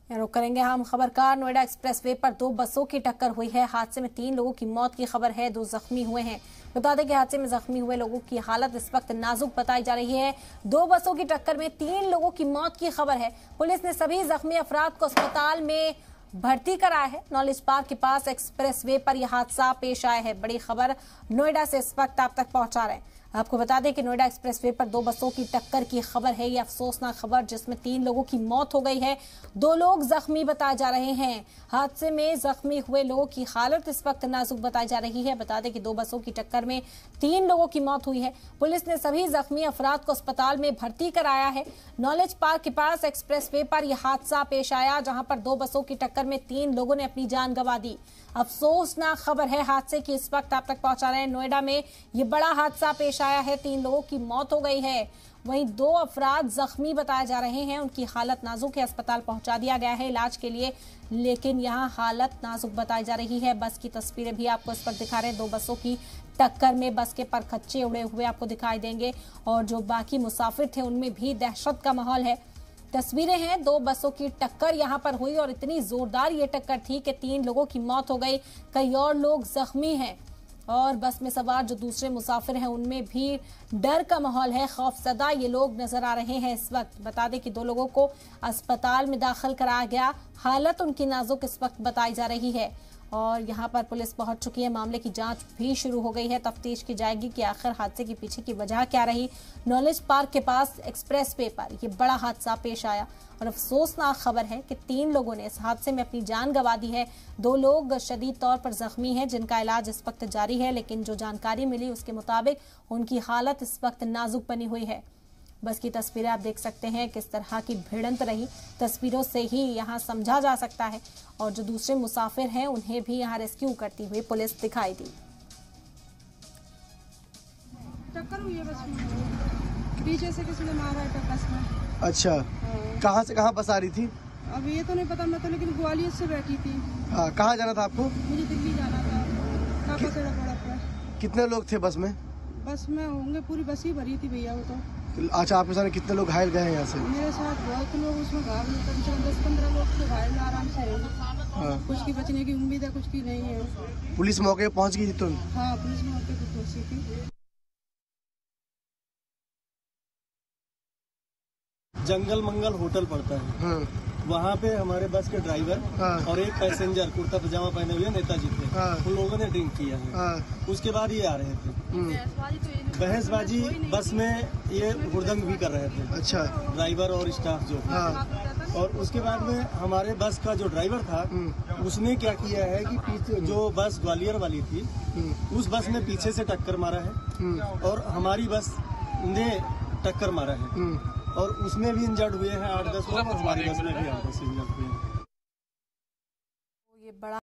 रुक करेंगे हम खबर का। नोएडा एक्सप्रेसवे पर दो बसों की टक्कर हुई है। हादसे में 3 लोगों की मौत की खबर है, 2 जख्मी हुए हैं। बता दें कि हादसे में जख्मी हुए लोगों की हालत इस वक्त नाजुक बताई जा रही है। 2 बसों की टक्कर में 3 लोगों की मौत की खबर है। पुलिस ने सभी जख्मी अफराद को अस्पताल में भर्ती कराया है। नॉलेज पार्क के पास एक्सप्रेसवे पर यह हादसा पेश आया है। बड़ी खबर नोएडा से इस वक्त आप तक पहुंचा रहे हैं। आपको बता दें कि नोएडा एक्सप्रेसवे पर 2 बसों की टक्कर की खबर है। यह अफसोसनाक खबर जिसमें 3 लोगों की मौत हो गई है, 2 लोग जख्मी बताए जा रहे हैं। हादसे में जख्मी हुए लोगों की हालत इस वक्त नाजुक बताई जा रही है। बता दें कि 2 बसों की टक्कर में 3 लोगों की मौत हुई है। पुलिस ने सभी जख्मी अफराद को अस्पताल में भर्ती कराया है। नॉलेज पार्क के पास एक्सप्रेसवे पर यह हादसा पेश आया, जहां पर 2 बसों की टक्कर में 3 लोगों ने अपनी जान गंवा दी। अफसोसनाक खबर है हादसे की इस वक्त आप तक पहुंचा रहे हैं। नोएडा में ये बड़ा हादसा पेश आया है, 3 लोगों की मौत हो गई है, वहीं 2 अफराद जख्मी बताए जा रहे हैं। उनकी हालत नाजुक है, अस्पताल पहुंचा दिया गया है इलाज के लिए, लेकिन यहां हालत नाजुक बताई जा रही है। बस की तस्वीरें भी आपको इस पर दिखा रहे हैं। 2 बसों की टक्कर में बस के परखच्चे उड़े हुए आपको दिखाई देंगे और जो बाकी मुसाफिर थे उनमें भी दहशत का माहौल है। तस्वीरें हैं, 2 बसों की टक्कर यहां पर हुई और इतनी जोरदार ये टक्कर थी कि 3 लोगों की मौत हो गई, कई और लोग जख्मी हैं और बस में सवार जो दूसरे मुसाफिर हैं उनमें भी डर का माहौल है। खौफजदा ये लोग नजर आ रहे हैं इस वक्त। बता दें कि 2 लोगों को अस्पताल में दाखिल कराया गया, हालत उनकी नाजुक इस वक्त बताई जा रही है और यहां पर पुलिस पहुंच चुकी है। मामले की जांच भी शुरू हो गई है। तफ्तीश की जाएगी कि आखिर हादसे के पीछे की वजह क्या रही। नॉलेज पार्क के पास एक्सप्रेसवे पर यह बड़ा हादसा पेश आया और अफसोसनाक खबर है कि 3 लोगों ने इस हादसे में अपनी जान गंवा दी है। 2 लोग शदीद तौर पर जख्मी हैं जिनका इलाज इस वक्त जारी है, लेकिन जो जानकारी मिली उसके मुताबिक उनकी हालत इस वक्त नाजुक बनी हुई है। बस की तस्वीरें आप देख सकते हैं किस तरह की भिड़ंत रही। तस्वीरों से ही यहां समझा जा सकता है और जो दूसरे मुसाफिर हैं उन्हें भी यहां रेस्क्यू करती हुई पुलिस दिखाई दी। टक्कर हुई है बस में, पीछे से किसी ने मारा है टक्कर में। अच्छा, कहाँ से कहाँ बस आ रही थी? अब ये तो नहीं पता, मैं तो लेकिन ग्वालियर से बैठी थी। कहाँ जाना था आपको? मुझे दिल्ली जाना था। कितने लोग थे बस में? बस में होंगे, पूरी बस ही भरी थी भैया वो तो। अच्छा, आपके साथ कितने लोग घायल गए हैं यहाँ से? मेरे साथ बहुत लोग उसमें घायल, 10-15 लोग तो घायल आराम से। कुछ की बचने की उम्मीद है, कुछ की नहीं है। पुलिस मौके पे पहुँच गई थी तुम? हाँ, पुलिस मौके पे पहुंची थी। जंगल मंगल होटल पड़ता है, वहाँ पे हमारे बस के ड्राइवर और एक पैसेंजर कुर्ता पजामा पहने हुए नेताजी थे। उन लोगों ने ड्रिंक किया है। उसके बाद ये आ रहे थे। बहसबाजी बस में ये हुड़दंग भी कर रहे थे। अच्छा, ड्राइवर और स्टाफ जो। और उसके बाद में हमारे बस का जो ड्राइवर था उसने क्या किया है कि पीछे जो बस ग्वालियर वाली थी उस बस में पीछे से टक्कर मारा है और हमारी बस ने टक्कर मारा है और उसमें भी इंजर्ड हुए हैं 8-10 लोग और हमारी बस में भी 8-10 इंजर्ड हुए हैं। ये बड़ा